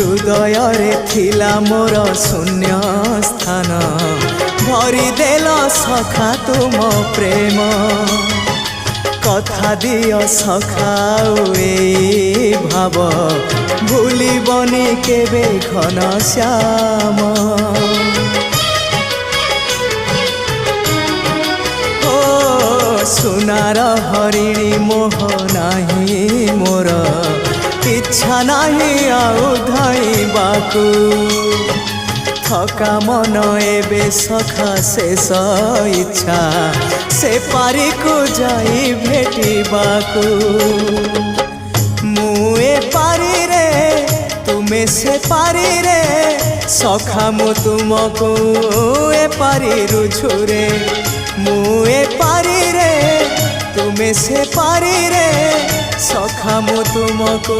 हृदय थिला मोर शून्य स्थान भरी देल सखा तुम प्रेम कथा दियो सखाओ ए भाव भूलिबनी केबे घन श्याम ओ सुनार हरिणी मोह नाही मोर इच्छा नाही आउ धाइबाकू थका मन एबे सखा शेष इच्छा से पारी को जाई भेटिबाकू मुए पारी रे तुमे से पारी रे सखा मु तुमको ए पारी रुझुरे मुए पारी रे तुमे से पारी रे सखा मु तुमको।